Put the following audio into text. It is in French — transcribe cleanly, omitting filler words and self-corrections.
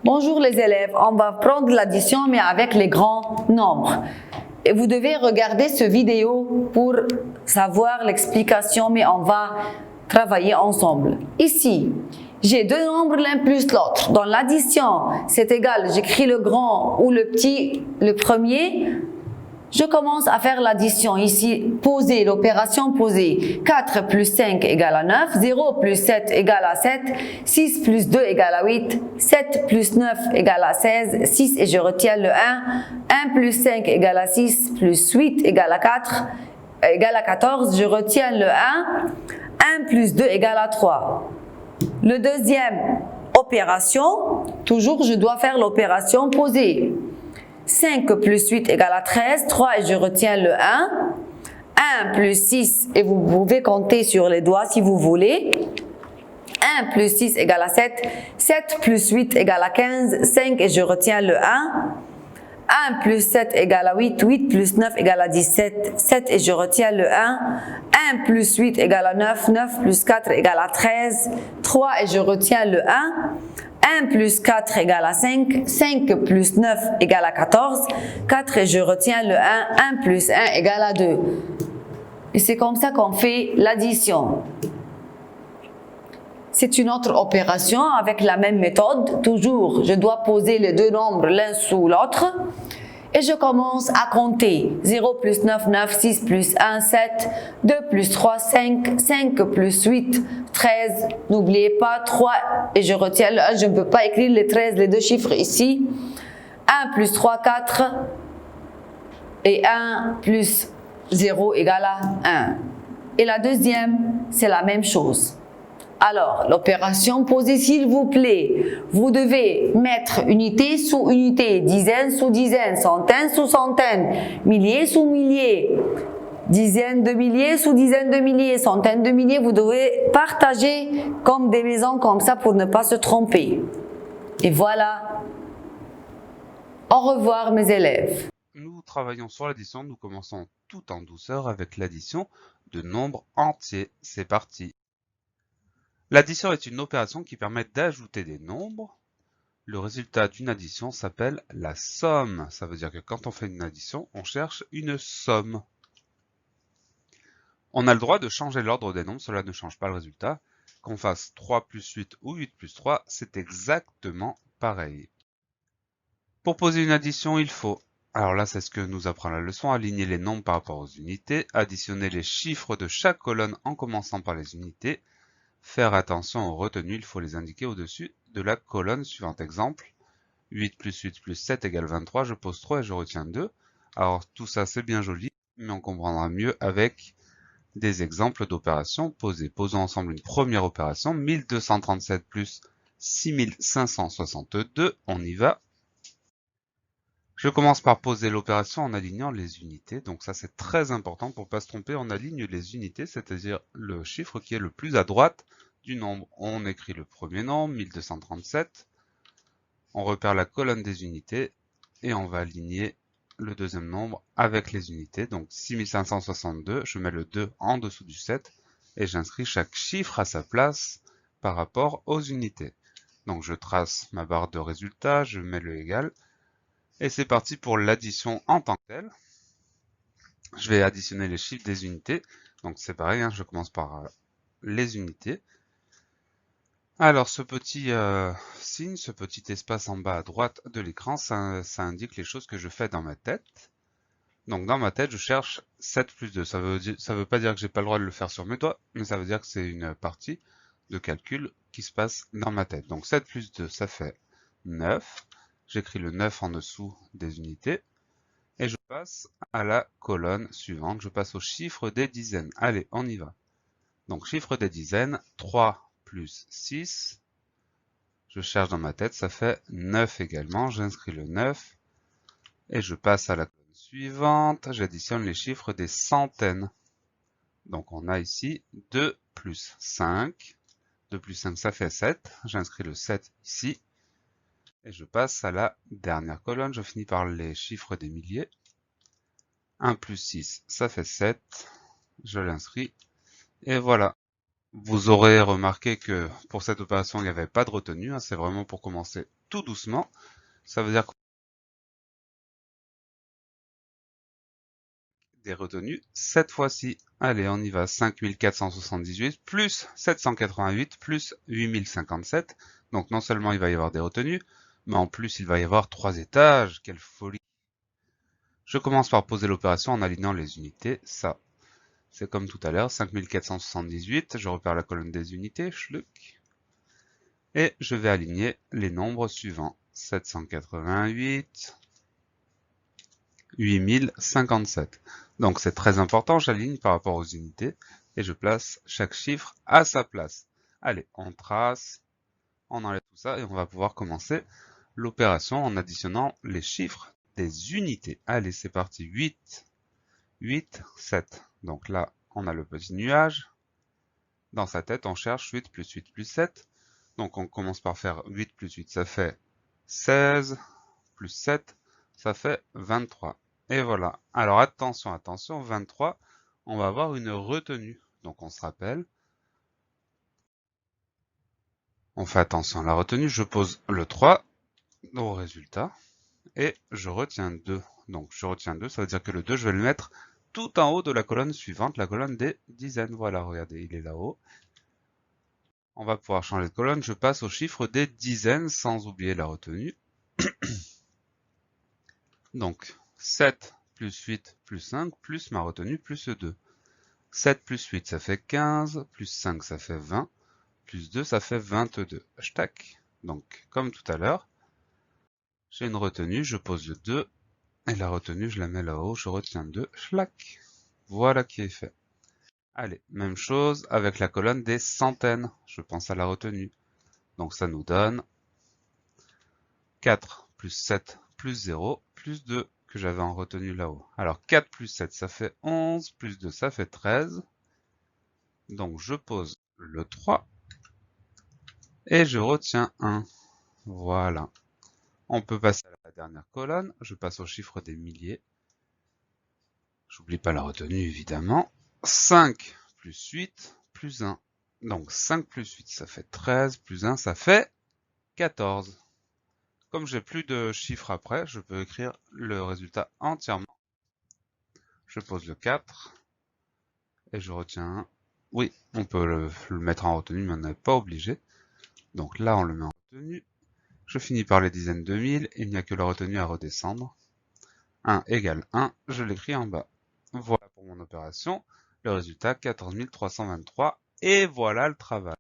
Bonjour les élèves, on va prendre l'addition mais avec les grands nombres. Et vous devez regarder ce vidéo pour savoir l'explication, mais on va travailler ensemble. Ici, j'ai deux nombres l'un plus l'autre. Dans l'addition, c'est égal, j'écris le grand ou le petit, le premier. Je commence à faire l'addition ici, poser, l'opération posée. 4 plus 5 égale à 9, 0 plus 7 égale à 7, 6 plus 2 égale à 8, 7 plus 9 égale à 16, 6 et je retiens le 1, 1 plus 5 égale à 6, plus 8 égale à 4, égale à 14, je retiens le 1, 1 plus 2 égale à 3. Le deuxième opération, toujours je dois faire l'opération posée. 5 plus 8 égale à 13, 3 et je retiens le 1, 1 plus 6 et vous pouvez compter sur les doigts si vous voulez, 1 plus 6 égale à 7, 7 plus 8 égale à 15, 5 et je retiens le 1, 1 plus 7 égale à 8, 8 plus 9 égale à 17, 7 et je retiens le 1, 1 plus 8 égale à 9, 9 plus 4 égale à 13, 3 et je retiens le 1, 1 plus 4 égale à 5, 5 plus 9 égale à 14, 4 et je retiens le 1, 1 plus 1 égale à 2. Et c'est comme ça qu'on fait l'addition. C'est une autre opération avec la même méthode. Toujours, je dois poser les deux nombres l'un sous l'autre. Et je commence à compter. 0 plus 9, 9, 6 plus 1, 7, 2 plus 3, 5, 5 plus 8, 13. N'oubliez pas 3 et je retiens le 1. Je ne peux pas écrire les 13, les deux chiffres ici. 1 plus 3, 4. Et 1 plus 0 égale à 1. Et la deuxième, c'est la même chose. Alors, l'opération posée, s'il vous plaît, vous devez mettre unité sous unité, dizaine sous dizaine, centaine sous centaine, milliers sous milliers, dizaines de milliers sous dizaines de milliers, centaines de milliers. Vous devez partager comme des maisons comme ça pour ne pas se tromper. Et voilà. Au revoir mes élèves. Nous travaillons sur l'addition, nous commençons tout en douceur avec l'addition de nombres entiers. C'est parti. L'addition est une opération qui permet d'ajouter des nombres. Le résultat d'une addition s'appelle la somme. Ça veut dire que quand on fait une addition, on cherche une somme. On a le droit de changer l'ordre des nombres, cela ne change pas le résultat. Qu'on fasse 3 plus 8 ou 8 plus 3, c'est exactement pareil. Pour poser une addition, il faut, alors là c'est ce que nous apprend la leçon, aligner les nombres par rapport aux unités, additionner les chiffres de chaque colonne en commençant par les unités, faire attention aux retenues, il faut les indiquer au-dessus de la colonne suivante. Exemple, 8 plus 8 plus 7 égale 23, je pose 3 et je retiens 2. Alors tout ça c'est bien joli, mais on comprendra mieux avec des exemples d'opérations posées. Posons ensemble une première opération, 1237 plus 6562, on y va. Je commence par poser l'opération en alignant les unités, donc ça c'est très important pour ne pas se tromper, on aligne les unités, c'est-à-dire le chiffre qui est le plus à droite du nombre. On écrit le premier nombre, 1237, on repère la colonne des unités et on va aligner le deuxième nombre avec les unités, donc 6562, je mets le 2 en dessous du 7 et j'inscris chaque chiffre à sa place par rapport aux unités. Donc je trace ma barre de résultat, je mets le égal. Et c'est parti pour l'addition en tant que telle. Je vais additionner les chiffres des unités. Donc c'est pareil, hein, je commence par les unités. Alors ce petit signe, ce petit espace en bas à droite de l'écran, ça indique les choses que je fais dans ma tête. Donc dans ma tête, je cherche 7 plus 2. Ça veut pas dire que j'ai pas le droit de le faire sur mes doigts, mais ça veut dire que c'est une partie de calcul qui se passe dans ma tête. Donc 7 plus 2, ça fait 9. J'écris le 9 en dessous des unités et je passe à la colonne suivante. Je passe au chiffre des dizaines. Allez, on y va. Donc, chiffre des dizaines, 3 plus 6. Je cherche dans ma tête, ça fait 9 également. J'inscris le 9 et je passe à la colonne suivante. J'additionne les chiffres des centaines. Donc, on a ici 2 plus 5. 2 plus 5, ça fait 7. J'inscris le 7 ici. Et je passe à la dernière colonne, je finis par les chiffres des milliers. 1 plus 6, ça fait 7. Je l'inscris. Et voilà. Vous aurez remarqué que pour cette opération, il n'y avait pas de retenue, hein, c'est vraiment pour commencer tout doucement. Ça veut dire des retenues cette fois-ci. Allez, on y va. 5478 plus 788 plus 8057. Donc non seulement il va y avoir des retenues, mais en plus il va y avoir 3 étages. Quelle folie! Je commence par poser l'opération en alignant les unités. Ça, c'est comme tout à l'heure. 5478, je repère la colonne des unités. Schluck. Et je vais aligner les nombres suivants. 788, 8057. Donc c'est très important, j'aligne par rapport aux unités et je place chaque chiffre à sa place. Allez, on trace, on enlève tout ça et on va pouvoir commencer l'opération en additionnant les chiffres des unités. Allez, c'est parti. 8, 8, 7. Donc là, on a le petit nuage. Dans sa tête, on cherche 8 plus 8 plus 7. Donc on commence par faire 8 plus 8, ça fait 16, plus 7, ça fait 23. Et voilà. Alors attention, attention, 23, on va avoir une retenue. Donc on se rappelle. On fait attention à la retenue. Je pose le 3 au résultat et je retiens 2. Donc je retiens 2, ça veut dire que le 2, je vais le mettre tout en haut de la colonne suivante, la colonne des dizaines. Voilà, regardez, il est là-haut. On va pouvoir changer de colonne. Je passe au chiffre des dizaines sans oublier la retenue. Donc 7 plus 8 plus 5 plus ma retenue plus 2. 7 plus 8 ça fait 15, plus 5 ça fait 20, plus 2 ça fait 22. Tac. Donc comme tout à l'heure, j'ai une retenue, je pose le 2, et la retenue je la mets là-haut, je retiens 2, schlac. Voilà qui est fait. Allez, même chose avec la colonne des centaines, je pense à la retenue. Donc ça nous donne 4 plus 7 plus 0 plus 2 que j'avais en retenue là-haut. Alors 4 plus 7 ça fait 11, plus 2 ça fait 13. Donc je pose le 3 et je retiens 1. Voilà. On peut passer à la dernière colonne. Je passe au chiffre des milliers. J'oublie pas la retenue évidemment. 5 plus 8 plus 1. Donc 5 plus 8 ça fait 13, plus 1 ça fait 14. Comme j'ai plus de chiffres après, je peux écrire le résultat entièrement. Je pose le 4 et je retiens 1. Oui, on peut le mettre en retenue, mais on n'est pas obligé. Donc là, on le met en retenue. Je finis par les dizaines de mille, il n'y a que la retenue à redescendre. 1 égale 1, je l'écris en bas. Voilà pour mon opération. Le résultat, 14 323. Et voilà le travail.